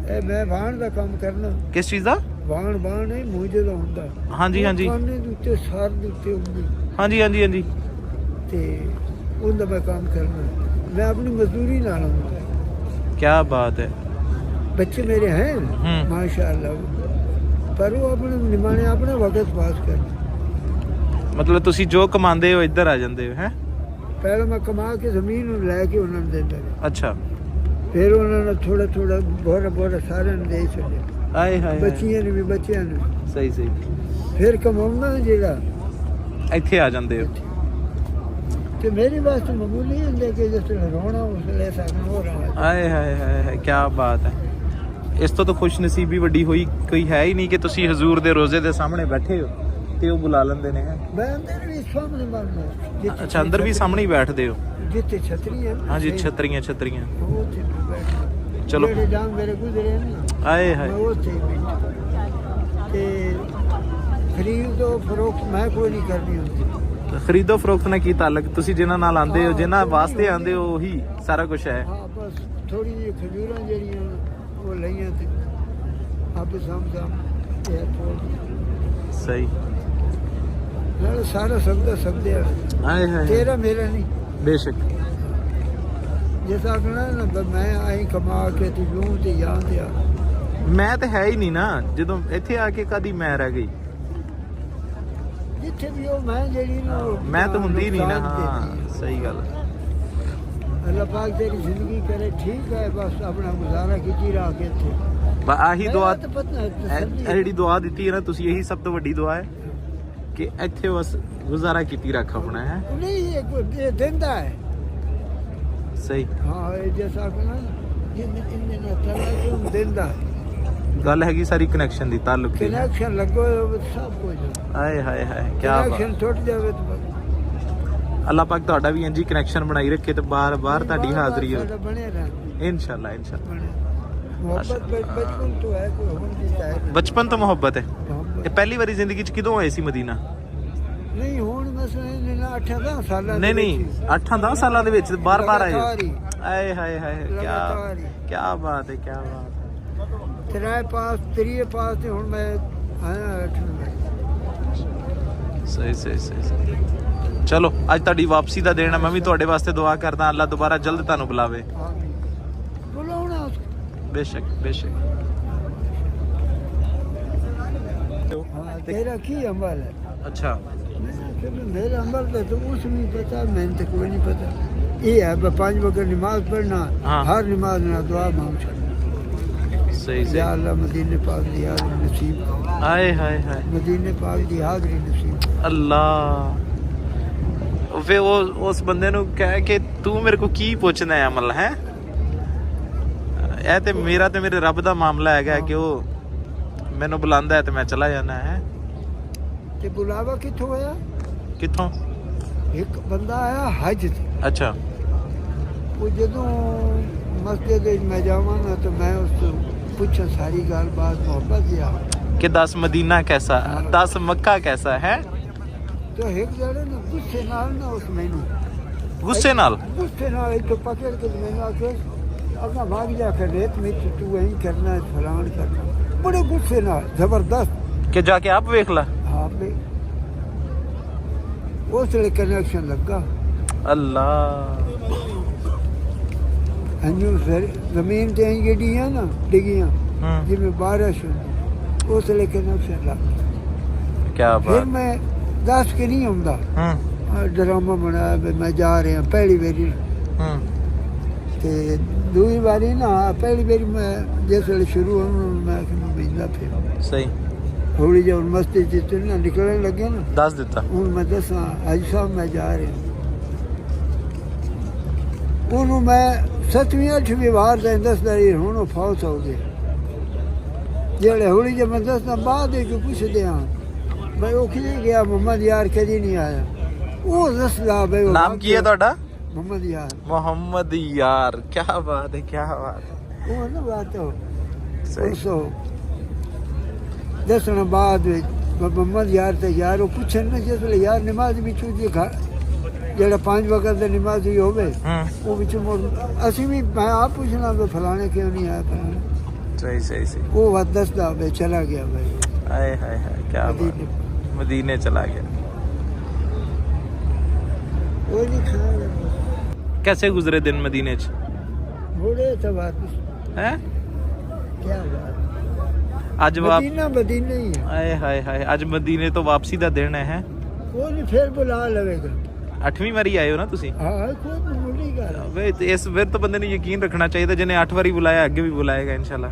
ਇਹ ਮੈਂ ਵਾਹਣ ਦਾ ਕੰਮ ਕਰਨਾ। ਕਿਸ ਚੀਜ਼ ਦਾ? ਵਾਹਣ ਨਹੀਂ ਮੂੰਜੇ ਦਾ ਹੁੰਦਾ। ਹਾਂਜੀ ਹਾਂਜੀ ਖਾਨੇ ਦੇ ਉੱਤੇ ਸਾਰ ਦੇ ਉੱਤੇ ਹੁੰਦੀ। ਹਾਂਜੀ ਹਾਂਜੀ ਹਾਂਜੀ। ਤੇ ਉਹਦਾ ਮੈਂ ਕੰਮ ਕਰਨਾ। ਮੈਂ ਆਪਣੀ ਮਜ਼ਦੂਰੀ ਨਾਲ ਆਉਂਦਾ। ਕੀ ਬਾਤ ਹੈ। बच्चे मेरे हैं माशाअल्लाह, पर वो अपने निमाने अपने वक्त पास कर। मतलब तुसी जो कमांदे हो इधर आ जांदे हो हैं? पहले मैं कमा के जमीन लैके उन्होंने देता है। अच्छा। फिर उन्होंने थोड़ा थोड़ा बोरा सारे ने दे छड़े। आए हाय बच्चियां ने भी बच्चियां ने। सही सही। फिर कमाउंदा जेड़ा ਇੱਥੇ ਆ ਜਾਂਦੇ ਹੋ। ਤੇ ਮੇਰੀ ਵਾਸਤੇ ਮਾਮੂਲੀ ਹੁੰਦੇ ਕਿ ਜਿਸ ਤਰ੍ਹਾਂ ਰੋਣਾ ਉਸ ਲੈ ਸਕਣਾ ਹੋ ਰਹਾ। ਆਏ ਹਾਏ ਹਾਏ ਕੀ ਬਾਤ ਹੈ। ਇਸ ਤੋਂ ਤਾਂ ਖੁਸ਼ ਨਸੀਬੀ ਵੱਡੀ ਹੋਈ ਕੋਈ ਹੈ ਹੀ ਨਹੀਂ ਕਿ ਤੁਸੀਂ ਹਜ਼ੂਰ ਦੇ ਰੋਜ਼ੇ ਦੇ ਸਾਹਮਣੇ ਬੈਠੇ ਹੋ ਤੇ ਉਹ ਬੁਲਾ ਲੈਂਦੇ ਨੇ। ਮੈਂ ਅੰਦਰ ਵੀ ਸਾਹਮਣੇ ਬਣਨਾ। ਅੱਛਾ ਅੰਦਰ ਵੀ ਸਾਹਮਣੇ ਹੀ ਬੈਠਦੇ ਹੋ? ਜਿੱਥੇ ਛਤਰੀ ਹੈ। ਹਾਂਜੀ ਛਤਰੀਆਂ ਉੱਥੇ ਬੈਠ। ਚਲੋ ਜਿਹੜੇ ਡਾਂਗ ਮੇਰੇ ਗੁਜ਼ਰੇ ਨੇ ਆਏ ਹਾਏ ਉੱਥੇ ਬੈਠ। ਤੇ ਖਰੀਦ ਤੋਂ ਫਰੋਖਤ ਮੈਂ ਕੋਈ ਨਹੀਂ ਕਰਨੀ ਹੁੰਦੀ। ਖਰੀਦੋ ਫਰੋਖਤ ਨਾਲ ਕੀ ਤਾਲੁਕ? ਤੁਸੀਂ ਜਿਨ੍ਹਾਂ ਨਾਲ ਆਂਦੇ ਹੋ, ਜਿਨ੍ਹਾਂ ਵਾਸਤੇ ਆਂਦੇ ਹੋ, ਉਹੀ ਸਾਰਾ ਕੁਝ ਹੈ। ਹਾਂ ਬਸ ਥੋੜੀ ਜਿਹੀ ਖਜੂਰਾਂ ਜਿਹੜੀਆਂ ਉਹ ਲਈਆਂ ਤੇ ਆਪੇ ਸਮਝਾਂ ਇਹ ਥੋੜੀ ਸਹੀ ਨਾਲ ਸਾਰਾ ਸਬਦੇ ਆਏ ਹਾਏ ਤੇਰਾ ਮੇਰਾ ਨਹੀਂ ਬੇਸ਼ੱਕ। ਜਿਸ ਆਖਣਾ ਨਾ ਮੈਂ ਆਈ ਕਮਾ ਕੇ ਤੂੰ ਜੂੰ ਤੇ ਯਾਦ ਆ। ਮੈਂ ਤਾਂ ਹੈ ਹੀ ਨਹੀਂ ਨਾ। ਜਦੋਂ ਇੱਥੇ ਆ ਕੇ ਕਦੀ ਮੈਂ ਰਹਿ ਗਈ ਜਿੱਥੇ ਵੀ ਉਹ ਮੈਂ ਜਿਹੜੀ ਨਾ ਮੈਂ ਤਾਂ ਹੁੰਦੀ ਨਹੀਂ ਨਾ। ਹਾਂ ਸਹੀ ਗੱਲ। ਅੱਲਾਹ ਪਾਕ ਤੇਰੀ ਜ਼ਿੰਦਗੀ ਕਰੇ ਠੀਕ ਹੈ। ਬਸ ਆਪਣਾ ਗੁਜ਼ਾਰਾ ਕੀਤੀ ਰੱਖ ਕੇ ਇੱਥੇ ਆਹੀ ਦੁਆ ਇਹ ਜਿਹੜੀ ਦੁਆ ਦਿੱਤੀ ਹੈ ਨਾ ਤੁਸੀਂ, ਇਹੀ ਸਭ ਤੋਂ ਵੱਡੀ ਦੁਆ ਹੈ ਕਿ ਇੱਥੇ ਬਸ ਗੁਜ਼ਾਰਾ ਕੀਤੀ ਰੱਖ ਆਪਣਾ ਹੈ। ਨਹੀਂ ਇਹ ਦਿੰਦਾ ਹੈ। ਸਹੀ। ਹਾਂ ਇਹ ਜੈਸਾ ਕਹਣਾ ਜਿੰਨੇ ਨਾ ਤਲਾ ਕਿਉਂ ਦਿੰਦਾ। ਗੱਲ ਹੈਗੀ ਸਾਰੀ ਕਨੈਕਸ਼ਨ ਦੀ, ਤਾਲੁਕ ਦੀ। ਕਨੈਕਸ਼ਨ ਲੱਗੋ ਸਭ ਕੁਝ। ਆਏ ਹਾਏ ਹਾਏ ਕੀ ਕਨੈਕਸ਼ਨ ਟੁੱਟ ਜਾਵੇ ਤਾਂ ਅੱਲਾਹ ਪਾਕ ਤੁਹਾਡਾ ਵੀ ਇੰਜੀ ਕਨੈਕਸ਼ਨ ਬਣਾਈ ਰੱਖੇ ਤੇ ਬਾਰ ਬਾਰ ਤੁਹਾਡੀ ਹਾਜ਼ਰੀ ਹੋਵੇ ਬਣੇ ਰਹਿਣ ਇਨਸ਼ਾਅੱਲਾ ਇਨਸ਼ਾਅੱਲਾ। ਮੁਹੱਬਤ ਬਚਪਨ ਤੋਂ ਹੈ ਕੋਈ ਹੁਣ ਦੀ ਚਾਹੇ ਬਚਪਨ ਤੋਂ ਮੁਹੱਬਤ ਹੈ। ਇਹ ਪਹਿਲੀ ਵਾਰੀ ਜ਼ਿੰਦਗੀ 'ਚ ਕਿਦੋਂ ਆਏ ਸੀ ਮਦੀਨਾ? ਨਹੀਂ ਹੁਣ ਮਸਲੇ ਨਾ 8-10 ਸਾਲਾਂ ਨਹੀਂ ਨਹੀਂ 8-10 ਸਾਲਾਂ ਦੇ ਵਿੱਚ ਬਾਰ-ਬਾਰ ਆਏ। ਆਏ ਹਾਏ ਹਾਏ ਕੀ ਬਾਤ ਹੈ ਕੀ ਬਾਤ। ਤੇਰਾ ਪਾਸ ਤੇਰੀ ਪਾਸ ਤੇ ਹੁਣ ਮੈਂ ਆਇਆ 8 ਸਹੀ ਸਹੀ ਸਹੀ। ਚਲੋ ਅੱਜ ਤੁਹਾਡੀ ਵਾਪਸੀ ਦਾ ਦਿਨ ਹੈ। ਮੈਂ ਵੀ ਤੁਹਾਡੇ ਵਾਸਤੇ ਦੁਆ ਕਰਦਾ ਅੱਲਾਹ ਦੁਬਾਰਾ ਜਲਦ ਤੁਹਾਨੂੰ ਬੁਲਾਵੇ। ਬੁਲਾਉਣਾ ਬੇਸ਼ੱਕ ਬੇਸ਼ੱਕ। तेरा की अमल है? अच्छा मेरा अमल तो कुछ नहीं पता, मैंने तो कोई नहीं पता। ये है 5 वक्त नमाज पढ़ना। हाँ। हर नमाज में दुआ मांग सही सही। या अल्लाह मदीने पाक दी हाज़री नसीब। हाय हाय हाय मदीने पाक दी हाज़री नसीब। अल्लाह। फिर वो उस बंदे नु कह के तू मेरे को की पूछना है अमल है? ਇਹ ਤੇ ਮੇਰਾ ਤੇ ਮੇਰੇ ਰੱਬ ਦਾ ਮਾਮਲਾ ਹੈਗਾ ਕਿ ਉਹ ਮੈਨੂੰ ਬੁਲਾਉਂਦਾ ਹੈ ਤੇ ਮੈਂ ਚਲਾ ਜਾਣਾ ਹੈ। ਤੇ ਬੁਲਾਵਾ ਕਿੱਥੋਂ ਆਇਆ? ਕਿੱਥੋਂ? ਇੱਕ ਬੰਦਾ ਆਇਆ ਹਜ ਤੇ। ਅੱਛਾ। ਉਹ ਜਦੋਂ ਮਸਜਿਦ ਵਿੱਚ ਮੈਂ ਜਾਵਾਂਗਾ ਤਾਂ ਮੈਂ ਉਸ ਤੋਂ ਪੁੱਛਾਂ ਸਾਰੀ ਗੱਲਬਾਤ ਮੁਹੱਬਤ ਦੀ ਆ ਕਿ 10 ਮਦੀਨਾ कैसा, 10 मक्का कैसा है? ਤੇ ਇੱਕ ਜਣੇ ਨੇ ਗੁੱਸੇ ਨਾਲ ਨਾ ਉਸ ਮੈਨੂੰ ਗੁੱਸੇ ਨਾਲ ਇੱਕ ਪਕੜ ਕੇ ਮੈਨੂੰ ਆਖੇ अपना भाग जा कर रेत में तू वही करना है फलान करना। बड़े गुस्से ना जबरदस्त कि जाके आप वेख ला। हाँ पे उस लिए कनेक्शन लगा। अल्लाह। जमीन ते जेडी है ना डिगियां जिसमें बारिश होती उस लिए कनेक्शन लगा। क्या बात। फिर मैं दस के नहीं आऊंगा ड्रामा बनाया मैं जा रहा पहली बारी ते दूसरी बारी ना पहली बारी मैं जिस वे शुरू मैं भेजना फिर सही थोड़ी जब मस्ती जितने ना निकलने लगे ना दस दिता हूँ मैं दसा अज साहब मैं जा रहा ਉਹਨੂੰ ਮੈਂ 7ਵੀਂ 8ਵੀਂ ਵਾਰ ਦਾ ਦੱਸਦਾ ਰਹੀ ਹੁਣ ਉਹ ਫੌਤ ਹੋ ਗਿਆ। ਜਿਹੜੇ ਹੌਲੀ ਜੇ ਮੈਂ ਦੱਸਦਾ ਬਾਅਦ ਵਿੱਚ ਪੁੱਛਦੇ ਹਾਂ ਬਈ ਉਹ ਕਿਹਨੇ ਗਿਆ ਮੁਹੰਮਦ ਯਾਰ ਕਦੀ ਨਹੀਂ ਆਇਆ। ਉਹ ਦੱਸਦਾ ਬਈ ਨਾਮ ਕੀ ਹੈ ਤੁਹਾਡਾ? मोहम्मद यार। मोहम्मद यार क्या बात है क्या बात है। वो ना बात हो सो दसना बाद मोहम्मद यार ते यार वो पूछे ना जिस वे यार नमाज भी छूटी जेड़ा 5 वक्त दी नमाज ही होवे वो विच असी भी मैं आप पूछना तो फलाने क्यों नहीं आया फलाने सही सही सही। वो बात दसदा मैं चला गया भाई हाय हाय हाय, क्या बात, मदीने चला गया। वो नहीं खाया कैसे गुजरे दिन मदीने च? बूढ़े तो बात हैं? क्या बात आज वाप मदीना मदीना ही है। हाय हाय हाय, आज मदीने तो वापसी ਦਾ ਦਿਨ ਹੈ। वो नहीं फिर बुला लवेगा। 8ਵੀਂ ਵਾਰੀ ਆਏ ਹੋ ਨਾ ਤੁਸੀਂ? हाँ कोई नहीं बोलेगा। ਵੇ ਇਸ ਫਿਰ ਤਾਂ ਬੰਦੇ ਨੂੰ ਯਕੀਨ ਰੱਖਣਾ ਚਾਹੀਦਾ, ਜਿਹਨੇ 8 ਵਾਰੀ ਬੁਲਾਇਆ ਅੱਗੇ ਵੀ ਬੁਲਾਏਗਾ ਇਨਸ਼ਾਅੱਲਾ।